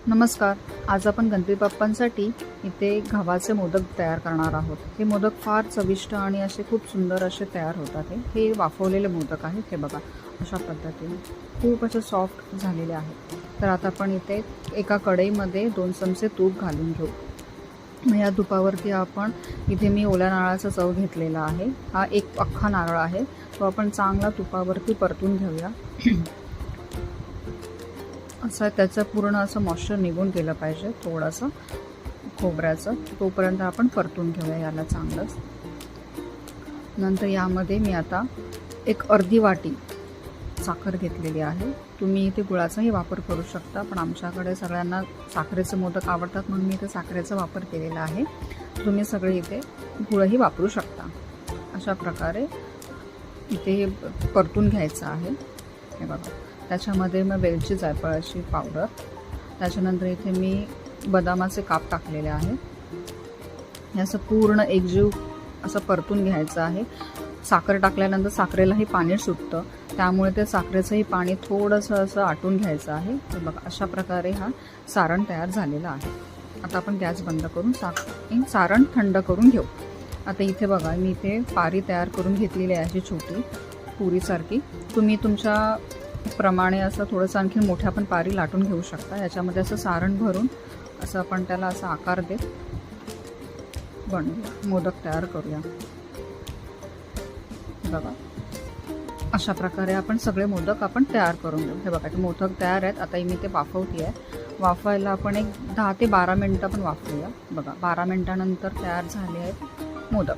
नमस्कार. आज आपण गणपती बाप्पांसाठी इथे गव्हाचे मोदक तयार करणार आहोत. हे मोदक फार चविष्ट आणि असे खूप सुंदर असे तयार होतात. हे वाफवलेले मोदक आहेत. हे बघा अशा पद्धतीने खूप असे सॉफ्ट झालेले आहेत. तर आता आपण इथे एका कढईमध्ये 2 चमचे तूप घालून घेऊ. मग या तुपावरती आपण इथे मी ओल्या नारळाचा चव घेतलेला आहे. हा एक अख्खा नारळ आहे, तो आपण चांगला तुपावरती परतून घेऊया. असं त्याचं पूर्ण असं मॉइश्चर निघून गेलं पाहिजे थोडंसं खोबऱ्याचं, तोपर्यंत आपण परतून घेऊया याला चांगलंच. नंतर यामध्ये मी आता एक अर्धी वाटी साखर घेतलेली आहे. तुम्ही इथे गुळाचाही वापर करू शकता, पण आमच्याकडे सगळ्यांना साखरेचे मोदक आवडतात म्हणून मी इथे साखरेचा वापर केलेला आहे. तुम्ही सगळे इथे गुळही वापरू शकता. अशा प्रकारे इथे हे परतून घ्यायचं आहे. हे बघा, त्याच्यामध्ये मग वेलची जायफळाची पावडर, त्याच्यानंतर इथे मी बदामाचे काप टाकलेले आहे. हे असं पूर्ण एकजीव असं परतून घ्यायचं आहे. साखर टाकल्यानंतर साखरेलाही पाणी सुटतं, त्यामुळे ते साखरेचंही पाणी थोडंसं असं आटून घ्यायचं आहे. तर बघा अशा प्रकारे हा सारण तयार झालेला आहे. आता आपण गॅस बंद करून सारण थंड करून घेऊ. आता इथे बघा मी इथे पारी तयार करून घेतलेली आहे अशी छोटी पुरीसारखी. तुम्ही तुमच्या प्रमाणे असं थोडंसं आणखी मोठ्या पण पारी लाटून घेऊ शकता. याच्यामध्ये असं सारण भरून असं आपण त्याला असा आकार देत बनवूया, मोदक तयार करूया. बघा अशा प्रकारे आपण सगळे मोदक आपण तयार करून घेऊ. हे बघा ते मोदक तयार आहेत. आता मी ते वाफवते आहे. वाफवायला आपण एक 10 ते 12 मिनटं पण वाफवूया. बघा 12 मिनटानंतर तयार झाले आहेत मोदक.